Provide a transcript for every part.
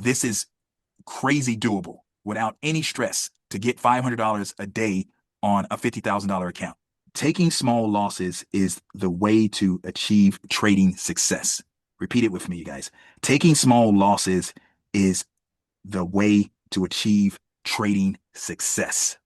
this is crazy doable without any stress to get $500 a day on a $50,000 account. Taking small losses is the way to achieve trading success. Repeat it with me, you guys. Taking small losses is the way to achieve trading success.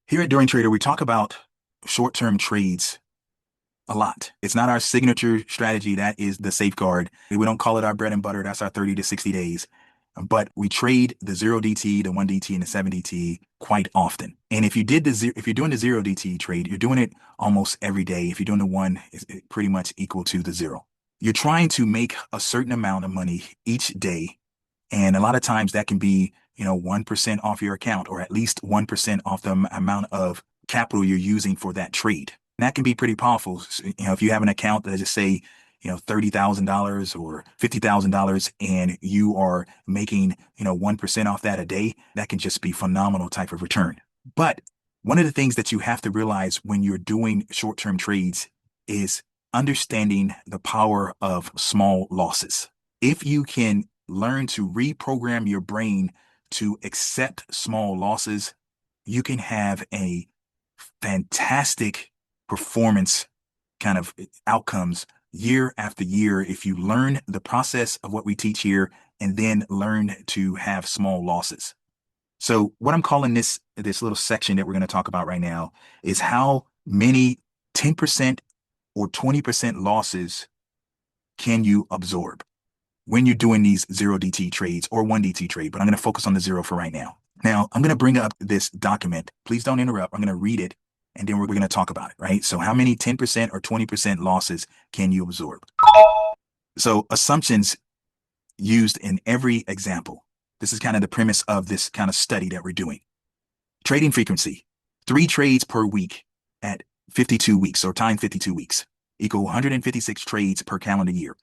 Here at Dorian Trader, we talk about short-term trades a lot. It's not our signature strategy. That is the safeguard. We don't call it our bread and butter. That's our 30 to 60 days. But we trade the 0DT, the 1DT, and the 7DT quite often. And if you're doing the 0DT trade, you're doing it almost every day. If you're doing the one, it's pretty much equal to the 0. You're trying to make a certain amount of money each day. And a lot of times that can be, 1% off your account, or at least 1% off the amount of capital you're using for that trade. And that can be pretty powerful. If you have an account that just say, $30,000 or $50,000 and you are making, 1% off that a day, that can just be phenomenal type of return. But one of the things that you have to realize when you're doing short-term trades is understanding the power of small losses. If you can learn to reprogram your brain to accept small losses, you can have a fantastic performance kind of outcomes year after year if you learn the process of what we teach here and then learn to have small losses. So what I'm calling this little section that we're going to talk about right now is how many 10% or 20% losses can you absorb when you're doing these 0DT trades or 1DT trade, but I'm going to focus on the 0 for right now. Now, I'm going to bring up this document. Please don't interrupt. I'm going to read it, and then we're going to talk about it, right? So how many 10% or 20% losses can you absorb? So assumptions used in every example. This is kind of the premise of this kind of study that we're doing. Trading frequency, 3 trades per week at 52 weeks or time 52 weeks equal 156 trades per calendar year.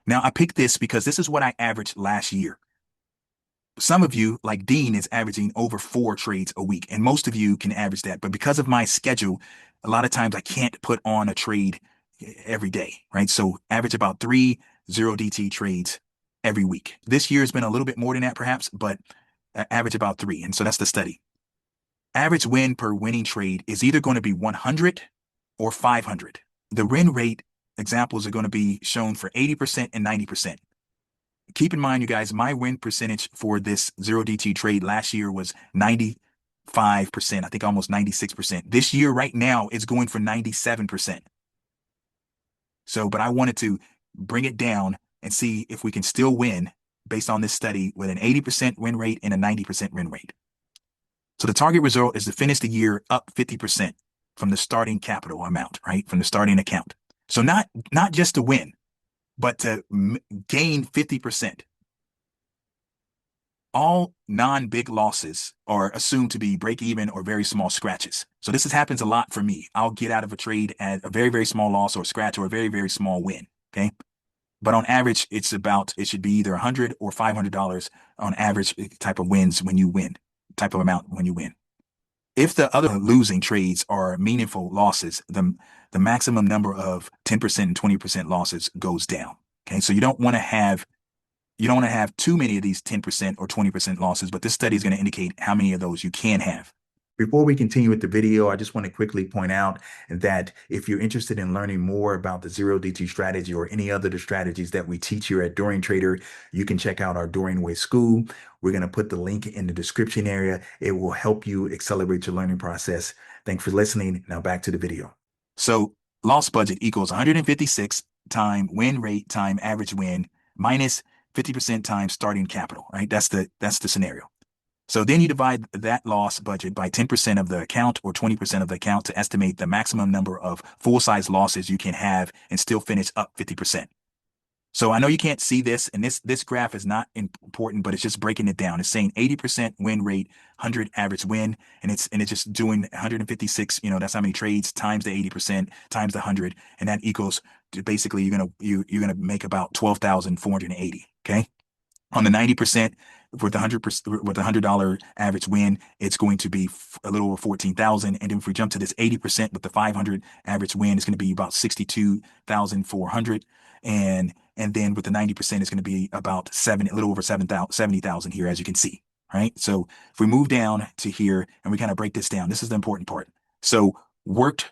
Now, I picked this because this is what I averaged last year. Some of you, like Dean, is averaging over 4 trades a week, and most of you can average that. But because of my schedule, a lot of times I can't put on a trade every day, right? So average about 3 0DT trades every week. This year has been a little bit more than that, perhaps, but average about 3. And so that's the study. Average win per winning trade is either going to be 100 or 500. The win rate examples are going to be shown for 80% and 90%. Keep in mind, you guys, my win percentage for this 0DT trade last year was 95%, I think almost 96%. This year, right now, it's going for 97%. So, but I wanted to bring it down and see if we can still win based on this study with an 80% win rate and a 90% win rate. So the target result is to finish the year up 50% from the starting capital amount, right? From the starting account. So not just to win, but to gain 50%. All non-big losses are assumed to be break even or very small scratches. So this happens a lot for me. I'll get out of a trade at a very, very small loss or scratch or a very, very small win. Okay. But on average, it should be either $100 or $500 on average type of wins when you win, type of amount when you win. If the other losing trades are meaningful losses, the maximum number of 10% and 20% losses goes down. Okay, so you don't want to have too many of these 10% or 20% losses, but this study is going to indicate how many of those you can have. Before we continue with the video, I just want to quickly point out that if you're interested in learning more about the 0DT strategy or any other strategies that we teach here at Dorian Trader, you can check out our Dorian Way School. We're going to put the link in the description area. It will help you accelerate your learning process. Thanks for listening. Now back to the video. So loss budget equals 156 time win rate time average win minus 50% times starting capital, right? That's the scenario. So then you divide that loss budget by 10% of the account or 20% of the account to estimate the maximum number of full-size losses you can have and still finish up 50%. So I know you can't see this, and this graph is not important, but it's just breaking it down. It's saying 80% win rate, 100 average win, and it's just doing 156. That's how many trades times the 80% times the 100, and that equals basically you're gonna make about 12,480. Okay, on the 90%. with the $100 average win, it's going to be a little over 14,000. And then if we jump to this 80% with the 500 average win, it's going to be about 62,400. And then with the 90%, it's going to be about a little over 70,000 here, as you can see. Right. So if we move down to here and we kind of break this down, this is the important part. So worked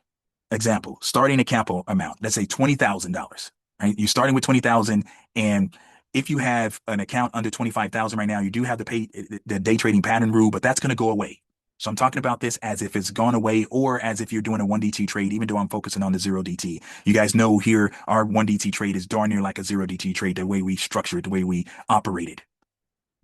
example, starting a capital amount, let's say $20,000, right? You're starting with 20,000, and if you have an account under 25,000 right now, you do have to pay the day trading pattern rule, but that's going to go away. So I'm talking about this as if it's gone away, or as if you're doing a 1DT trade, even though I'm focusing on the 0DT. You guys know here, our 1DT trade is darn near like a 0DT trade, the way we structure it, the way we operate it.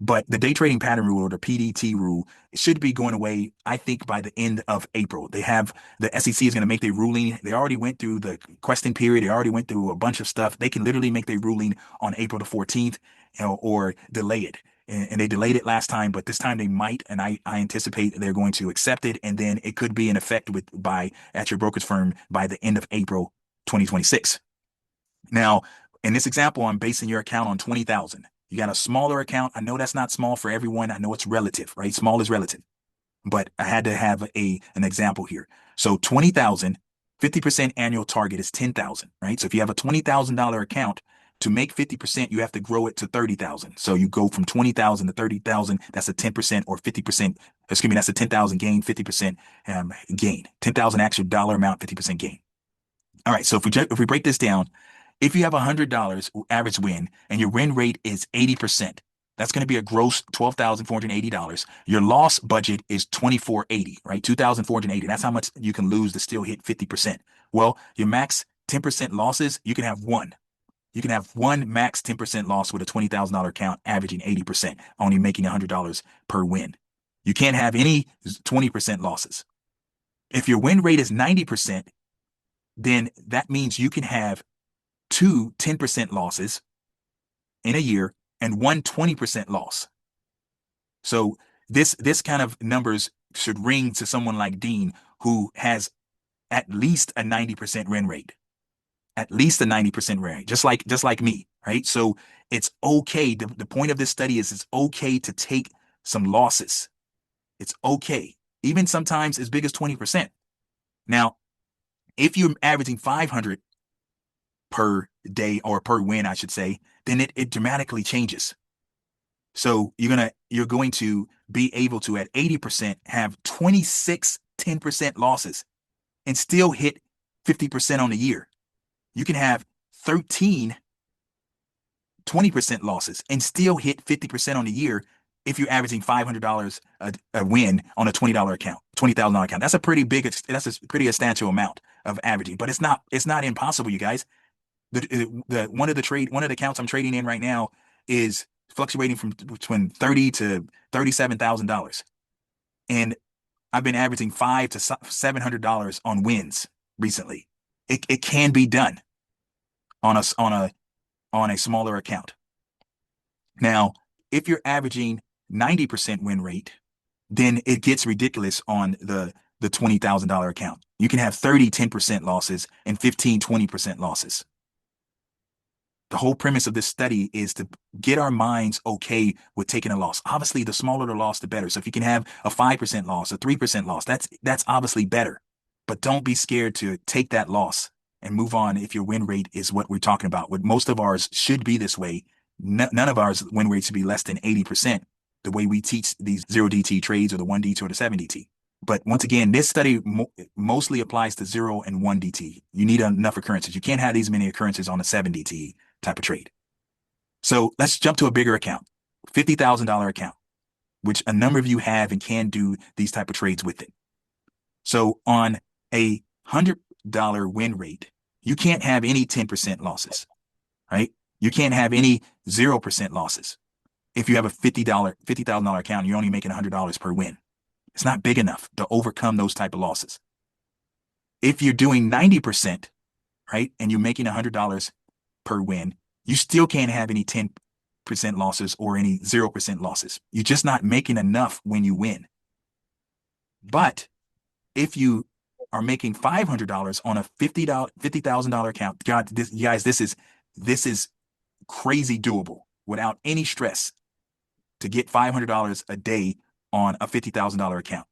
But the day trading pattern rule, or the PDT rule, should be going away, I think, by the end of April. The SEC is going to make their ruling. They already went through the question period. They already went through a bunch of stuff. They can literally make their ruling on April the 14th, or delay it. And they delayed it last time, but this time they might, and I anticipate they're going to accept it, and then it could be in effect at your brokerage firm by the end of April 2026. Now, in this example, I'm basing your account on 20,000. You got a smaller account. I know that's not small for everyone. I know it's relative, right? Small is relative, but I had to have an example here. So 20,000, 50% annual target is 10,000, right? So if you have a $20,000 account, to make 50%, you have to grow it to 30,000. So you go from 20,000 to 30,000. That's a 10% or 50%. Excuse me, that's a 10,000 gain, 50% gain. 10,000 actual dollar amount, 50% gain. All right. So if we break this down, if you have $100 average win and your win rate is 80%, that's going to be a gross $12,480. Your loss budget is $2,480, right? $2,480. That's how much you can lose to still hit 50%. Well, your max 10% losses, you can have one. You can have one max 10% loss with a $20,000 account averaging 80%, only making $100 per win. You can't have any 20% losses. If your win rate is 90%, then that means you can have two 10% losses in a year and one 20% loss. So this kind of numbers should ring to someone like Dean, who has at least a 90% win rate. At least a 90% win rate, just like me, right? So it's okay. The point of this study is it's okay to take some losses. It's okay. Even sometimes as big as 20%. Now, if you're averaging 500 per day, or per win, I should say, then it dramatically changes. So you're going to be able to, at 80%, have 26 10% losses and still hit 50% on the year. You can have 13 20% losses and still hit 50% on the year if you're averaging $500 a win on a $20 account, $20,000 account. That's a pretty substantial amount of averaging, but it's not impossible, you guys. One of the accounts I'm trading in right now is fluctuating from between $30,000 to $37,000, and I've been averaging $500 to $700 on wins recently. It can be done on a smaller account. Now, if you're averaging 90% win rate, then it gets ridiculous on the $20,000 account. You can have 10% losses and 20% losses. The whole premise of this study is to get our minds okay with taking a loss. Obviously, the smaller the loss, the better. So if you can have a 5% loss, a 3% loss, that's obviously better. But don't be scared to take that loss and move on if your win rate is what we're talking about. What most of ours should be this way. None of ours win rate should be less than 80%, the way we teach these 0DT trades, or the 1DT or the 7DT. But once again, this study mostly applies to 0 and 1DT. You need enough occurrences. You can't have these many occurrences on a 7DT type of trade. So let's jump to a bigger account, $50,000 account, which a number of you have and can do these type of trades with it. So on a $100 win rate, you can't have any 10% losses, right? You can't have any 0% losses. If you have a $50,000 account, you're only making $100 per win. It's not big enough to overcome those type of losses. If you're doing 90%, right, and you're making $100 per win, you still can't have any 10% losses or any 0% losses. You're just not making enough when you win. But if you are making $500 on a $50,000 account, God, this is crazy doable without any stress. to get $500 a day on a $50,000 account.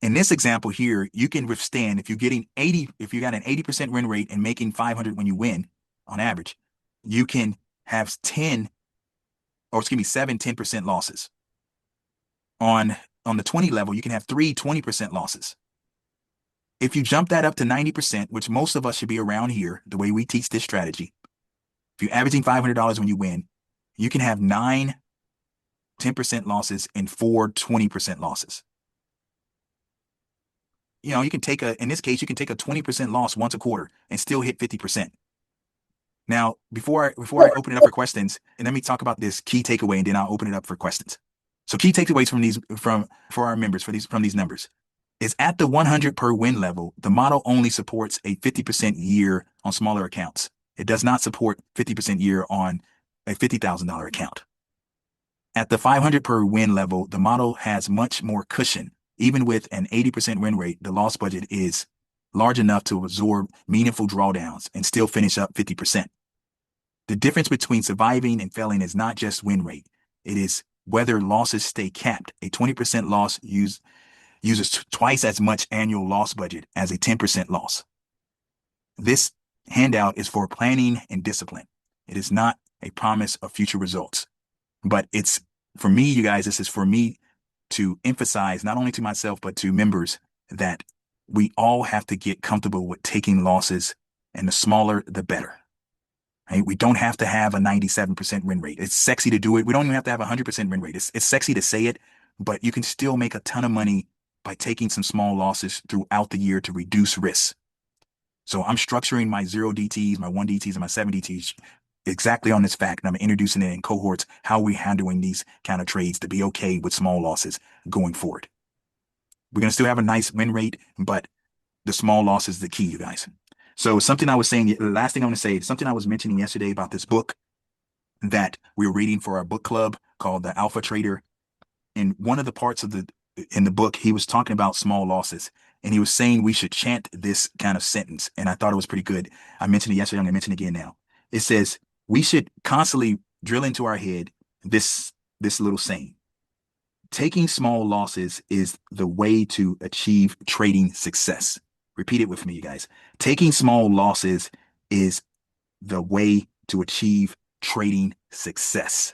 In this example here, you can withstand if you got an 80% win rate and making 500 when you win on average, you can have 7, 10% losses. On the 20 level, you can have 20% losses. If you jump that up to 90%, which most of us should be around here, the way we teach this strategy, if you're averaging $500 when you win, you can have 9 10% losses and 4 20% losses. You can in this case, you can take a 20% loss once a quarter and still hit 50%. Now, before I open it up for questions, and let me talk about this key takeaway, and then I'll open it up for questions. So key takeaways for our members from these numbers is at the 100 per win level, the model only supports a 50% year on smaller accounts. It does not support 50% year on a $50,000 account. At the 500 per win level, the model has much more cushion. Even with an 80% win rate, the loss budget is large enough to absorb meaningful drawdowns and still finish up 50%. The difference between surviving and failing is not just win rate. It is whether losses stay capped. A 20% loss uses twice as much annual loss budget as a 10% loss. This handout is for planning and discipline. It is not a promise of future results. But it's, for me, you guys, this is for me to emphasize, not only to myself, but to members, that we all have to get comfortable with taking losses, and the smaller, the better. Right? We don't have to have a 97% win rate. It's sexy to do it. We don't even have to have a 100% win rate. It's sexy to say it, but you can still make a ton of money by taking some small losses throughout the year to reduce risk. So I'm structuring my 0 DTs, my 1 DTs, and my 7 DTs exactly on this fact, and I'm introducing it in cohorts, how we're handling these kind of trades to be okay with small losses going forward. We're going to still have a nice win rate, but the small loss is the key, you guys. So something I was saying, the last thing I want to say, something I was mentioning yesterday about this book that we're reading for our book club called The Alpha Trader. In one of the parts in the book, he was talking about small losses, and he was saying we should chant this kind of sentence, and I thought it was pretty good. I mentioned it yesterday, I'm going to mention it again now. It says, we should constantly drill into our head this little saying. Taking small losses is the way to achieve trading success. Repeat it with me, you guys. Taking small losses is the way to achieve trading success.